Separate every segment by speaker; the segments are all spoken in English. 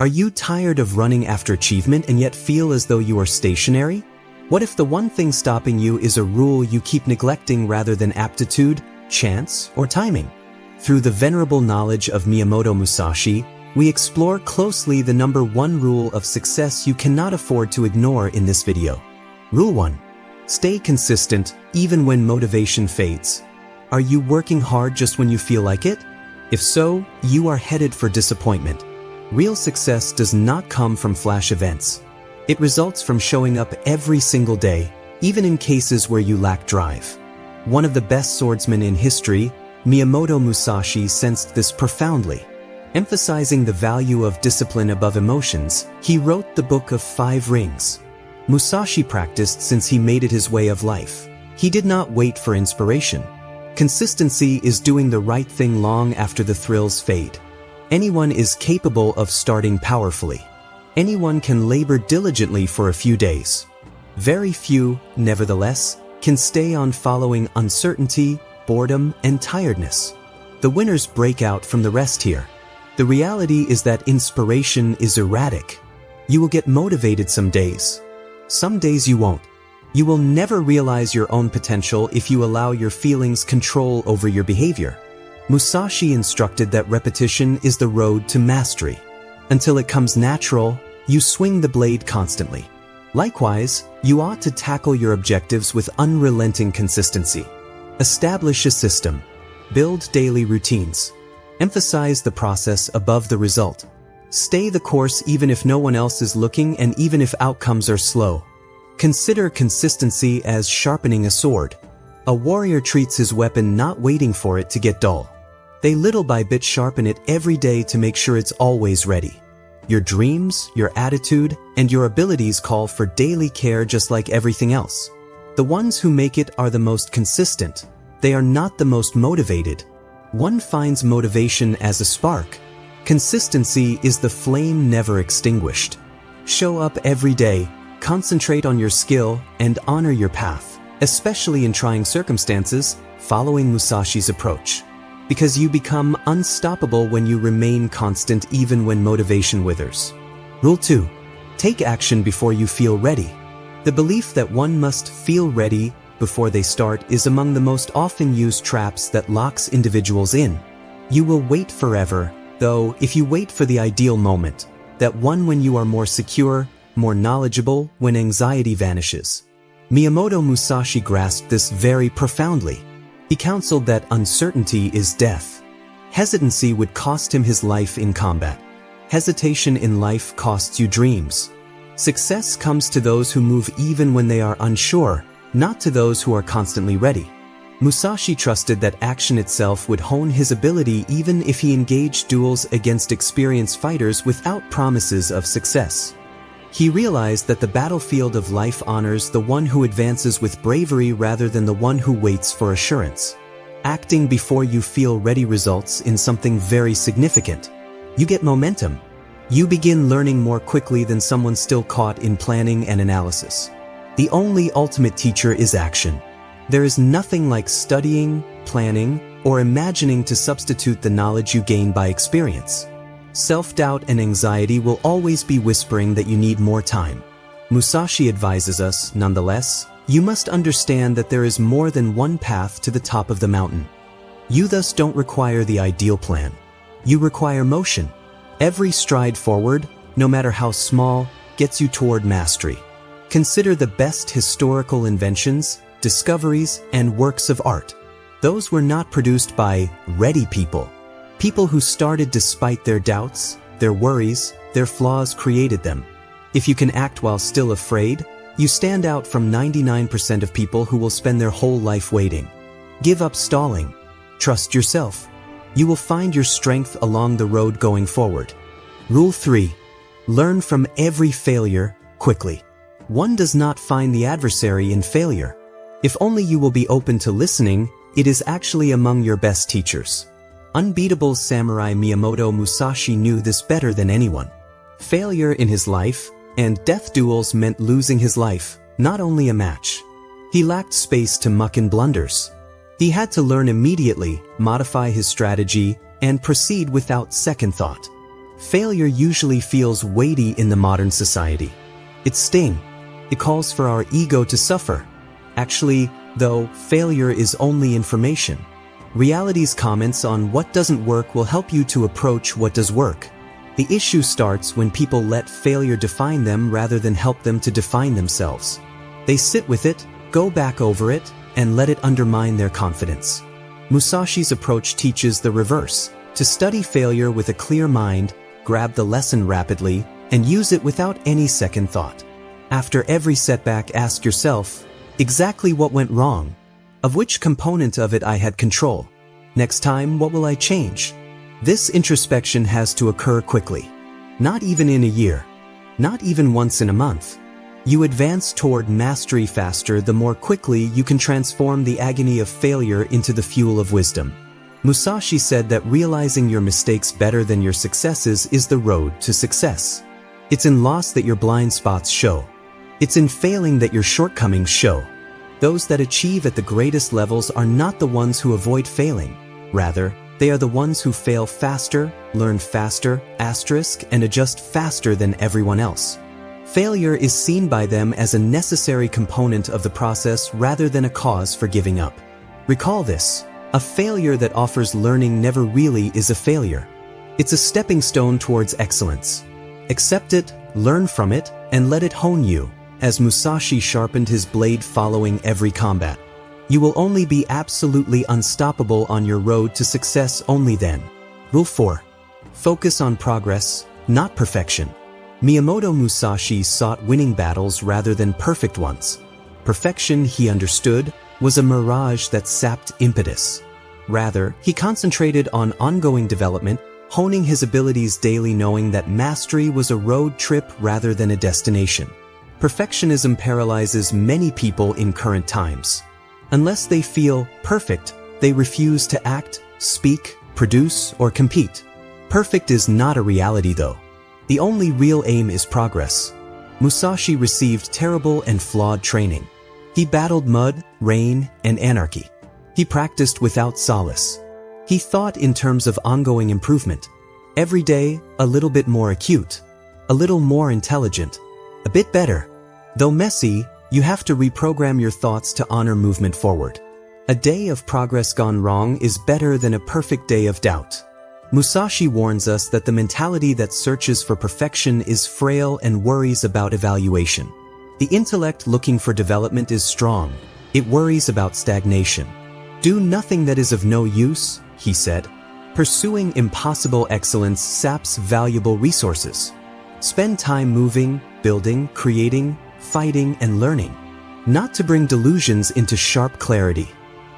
Speaker 1: Are you tired of running after achievement and yet feel as though you are stationary? What if the one thing stopping you is a rule you keep neglecting rather than aptitude, chance, or timing? Through the venerable knowledge of Miyamoto Musashi, we explore closely the number one rule of success you cannot afford to ignore in this video. Rule 1. Stay consistent even when motivation fades. Are you working hard just when you feel like it? If so, you are headed for disappointment. Real success does not come from flash events. It results from showing up every single day, even in cases where you lack drive. One of the best swordsmen in history, Miyamoto Musashi, sensed this profoundly. Emphasizing the value of discipline above emotions, he wrote the Book of 5 Rings. Musashi practiced since he made it his way of life. He did not wait for inspiration. Consistency is doing the right thing long after the thrills fade. Anyone is capable of starting powerfully. Anyone can labor diligently for a few days. Very few, nevertheless, can stay on following uncertainty, boredom, and tiredness. The winners break out from the rest here. The reality is that inspiration is erratic. You will get motivated some days. Some days you won't. You will never realize your own potential if you allow your feelings control over your behavior. Musashi instructed that repetition is the road to mastery. Until it comes natural, you swing the blade constantly. Likewise, you ought to tackle your objectives with unrelenting consistency. Establish a system. Build daily routines. Emphasize the process above the result. Stay the course even if no one else is looking and even if outcomes are slow. Consider consistency as sharpening a sword. A warrior treats his weapon not waiting for it to get dull. They little by bit sharpen it every day to make sure it's always ready. Your dreams, your attitude, and your abilities call for daily care just like everything else. The ones who make it are the most consistent. They are not the most motivated. One finds motivation as a spark. Consistency is the flame never extinguished. Show up every day, concentrate on your skill, and honor your path, especially in trying circumstances, following Musashi's approach. Because you become unstoppable when you remain constant even when motivation withers. Rule 2. Take action before you feel ready. The belief that one must feel ready before they start is among the most often used traps that locks individuals in. You will wait forever, though, if you wait for the ideal moment, that one when you are more secure, more knowledgeable, when anxiety vanishes. Miyamoto Musashi grasped this very profoundly. He counseled that uncertainty is death. Hesitancy would cost him his life in combat. Hesitation in life costs you dreams. Success comes to those who move even when they are unsure, not to those who are constantly ready. Musashi trusted that action itself would hone his ability even if he engaged duels against experienced fighters without promises of success. He realized that the battlefield of life honors the one who advances with bravery rather than the one who waits for assurance. Acting before you feel ready results in something very significant. You get momentum. You begin learning more quickly than someone still caught in planning and analysis. The only ultimate teacher is action. There is nothing like studying, planning, or imagining to substitute the knowledge you gain by experience. Self-doubt and anxiety will always be whispering that you need more time. Musashi advises us, nonetheless, you must understand that there is more than one path to the top of the mountain. You thus don't require the ideal plan. You require motion. Every stride forward, no matter how small, gets you toward mastery. Consider the best historical inventions, discoveries, and works of art. Those were not produced by ready people. People who started despite their doubts, their worries, their flaws created them. If you can act while still afraid, you stand out from 99% of people who will spend their whole life waiting. Give up stalling. Trust yourself. You will find your strength along the road going forward. Rule 3. Learn from every failure quickly. One does not find the adversary in failure. If only you will be open to listening, it is actually among your best teachers. Unbeatable samurai Miyamoto Musashi knew this better than anyone. Failure in his life and death duels meant losing his life, not only a match. He lacked space to muck in blunders. He had to learn immediately, modify his strategy, and proceed without second thought. Failure usually feels weighty in the modern society. It's sting. It calls for our ego to suffer. Actually, though, failure is only information. Reality's comments on what doesn't work will help you to approach what does work. The issue starts when people let failure define them rather than help them to define themselves. They sit with it, go back over it, and let it undermine their confidence. Musashi's approach teaches the reverse: to study failure with a clear mind, grab the lesson rapidly, and use it without any second thought. After every setback, ask yourself, exactly what went wrong? Of which component of it I had control? Next time, what will I change? This introspection has to occur quickly. Not even in a year. Not even once in a month. You advance toward mastery faster the more quickly you can transform the agony of failure into the fuel of wisdom. Musashi said that realizing your mistakes better than your successes is the road to success. It's in loss that your blind spots show. It's in failing that your shortcomings show. Those that achieve at the greatest levels are not the ones who avoid failing. Rather, they are the ones who fail faster, learn faster, and adjust faster than everyone else. Failure is seen by them as a necessary component of the process rather than a cause for giving up. Recall this: a failure that offers learning never really is a failure. It's a stepping stone towards excellence. Accept it, learn from it, and let it hone you, as Musashi sharpened his blade following every combat. You will only be absolutely unstoppable on your road to success only then. Rule 4. Focus on progress, not perfection. Miyamoto Musashi sought winning battles rather than perfect ones. Perfection, he understood, was a mirage that sapped impetus. Rather, he concentrated on ongoing development, honing his abilities daily, knowing that mastery was a road trip rather than a destination. Perfectionism paralyzes many people in current times. Unless they feel perfect, they refuse to act, speak, produce, or compete. Perfect is not a reality though. The only real aim is progress. Musashi received terrible and flawed training. He battled mud, rain, and anarchy. He practiced without solace. He thought in terms of ongoing improvement. Every day, a little bit more acute, a little more intelligent, a bit better. Though messy, you have to reprogram your thoughts to honor movement forward. A day of progress gone wrong is better than a perfect day of doubt. Musashi warns us that the mentality that searches for perfection is frail and worries about evaluation. The intellect looking for development is strong. It worries about stagnation. Do nothing that is of no use, he said. Pursuing impossible excellence saps valuable resources. Spend time moving, building, creating, fighting, and learning. Not to bring delusions into sharp clarity.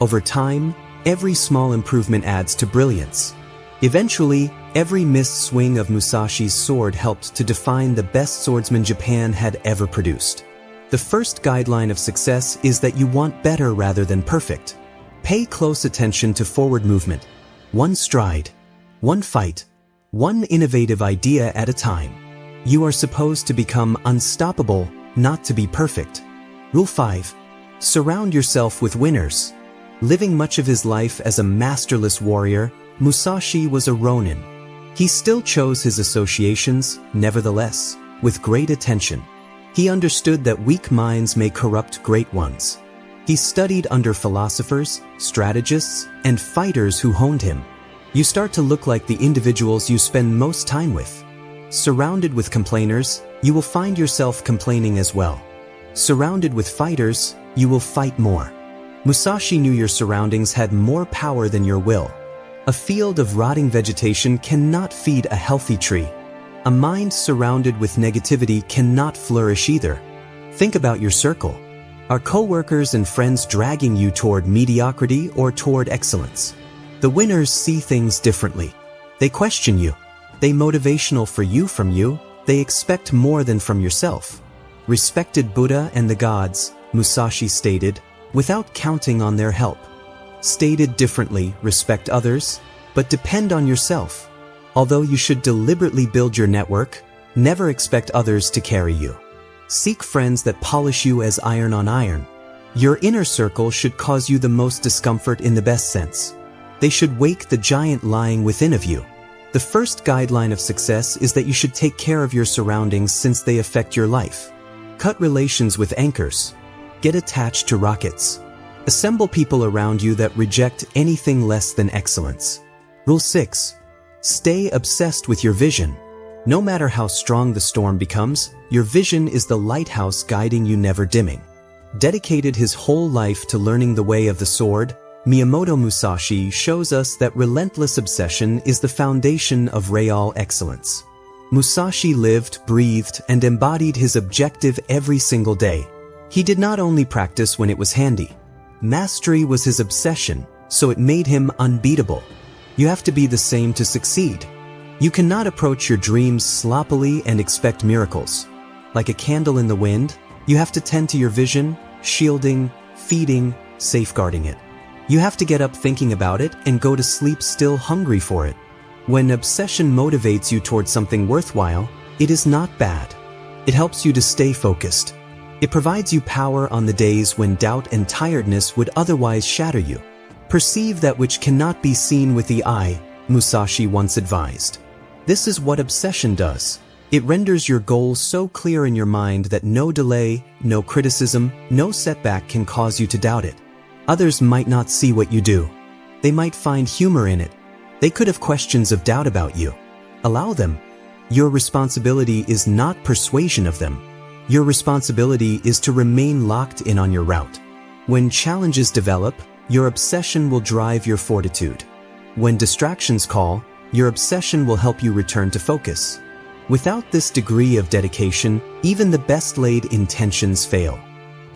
Speaker 1: Over time, every small improvement adds to brilliance. Eventually, every missed swing of Musashi's sword helped to define the best swordsman Japan had ever produced. The first guideline of success is that you want better rather than perfect. Pay close attention to forward movement. One stride, one fight, one innovative idea at a time. You are supposed to become unstoppable, not to be perfect. Rule 5. Surround yourself with winners. Living much of his life as a masterless warrior, Musashi was a ronin. He still chose his associations, nevertheless, with great attention. He understood that weak minds may corrupt great ones. He studied under philosophers, strategists, and fighters who honed him. You start to look like the individuals you spend most time with. Surrounded with complainers, you will find yourself complaining as well. Surrounded with fighters, you will fight more. Musashi knew your surroundings had more power than your will. A field of rotting vegetation cannot feed a healthy tree. A mind surrounded with negativity cannot flourish either. Think about your circle. Are coworkers and friends dragging you toward mediocrity or toward excellence? The winners see things differently. They question you. They motivational for you from you. They expect more than from yourself. Respected Buddha and the gods, Musashi stated, without counting on their help. Stated differently, respect others, but depend on yourself. Although you should deliberately build your network, never expect others to carry you. Seek friends that polish you as iron on iron. Your inner circle should cause you the most discomfort in the best sense. They should wake the giant lying within of you. The first guideline of success is that you should take care of your surroundings since they affect your life. Cut relations with anchors. Get attached to rockets. Assemble people around you that reject anything less than excellence. Rule 6. Stay obsessed with your vision. No matter how strong the storm becomes, your vision is the lighthouse guiding you, never dimming. Dedicated his whole life to learning the way of the sword, Miyamoto Musashi shows us that relentless obsession is the foundation of real excellence. Musashi lived, breathed, and embodied his objective every single day. He did not only practice when it was handy. Mastery was his obsession, so it made him unbeatable. You have to be the same to succeed. You cannot approach your dreams sloppily and expect miracles. Like a candle in the wind, you have to tend to your vision, shielding, feeding, safeguarding it. You have to get up thinking about it and go to sleep still hungry for it. When obsession motivates you towards something worthwhile, it is not bad. It helps you to stay focused. It provides you power on the days when doubt and tiredness would otherwise shatter you. Perceive that which cannot be seen with the eye, Musashi once advised. This is what obsession does. It renders your goals so clear in your mind that no delay, no criticism, no setback can cause you to doubt it. Others might not see what you do. They might find humor in it. They could have questions of doubt about you. Allow them. Your responsibility is not persuasion of them. Your responsibility is to remain locked in on your route. When challenges develop, your obsession will drive your fortitude. When distractions call, your obsession will help you return to focus. Without this degree of dedication, even the best-laid intentions fail.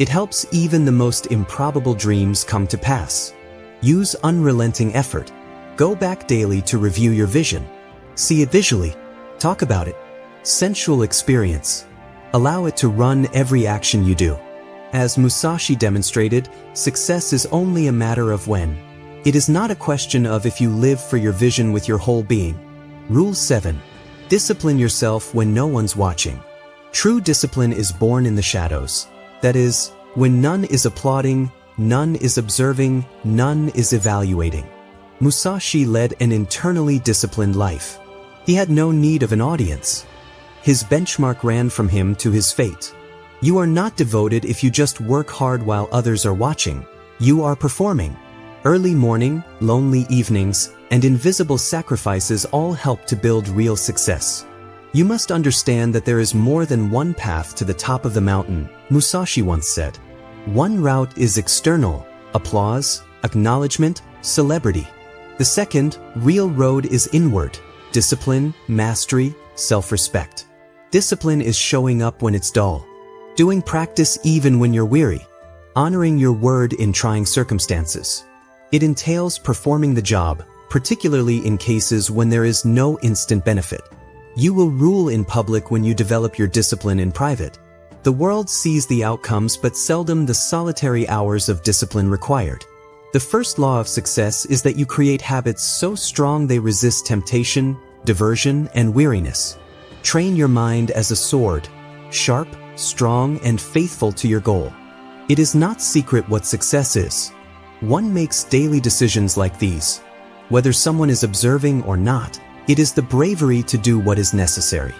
Speaker 1: It helps even the most improbable dreams come to pass. Use unrelenting effort. Go back daily to review your vision. See it visually. Talk about it. Sensual experience. Allow it to run every action you do. As Musashi demonstrated, success is only a matter of when. It is not a question of if you live for your vision with your whole being. Rule 7. Discipline yourself when no one's watching. True discipline is born in the shadows. That is, when none is applauding, none is observing, none is evaluating. Musashi led an internally disciplined life. He had no need of an audience. His benchmark ran from him to his fate. You are not devoted if you just work hard while others are watching. You are performing. Early morning, lonely evenings, and invisible sacrifices all help to build real success. You must understand that there is more than one path to the top of the mountain, Musashi once said. One route is external, applause, acknowledgement, celebrity. The second, real road is inward, discipline, mastery, self-respect. Discipline is showing up when it's dull. Doing practice even when you're weary. Honoring your word in trying circumstances. It entails performing the job, particularly in cases when there is no instant benefit. You will rule in public when you develop your discipline in private. The world sees the outcomes but seldom the solitary hours of discipline required. The first law of success is that you create habits so strong they resist temptation, diversion, and weariness. Train your mind as a sword, sharp, strong, and faithful to your goal. It is not secret what success is. One makes daily decisions like these. Whether someone is observing or not, it is the bravery to do what is necessary.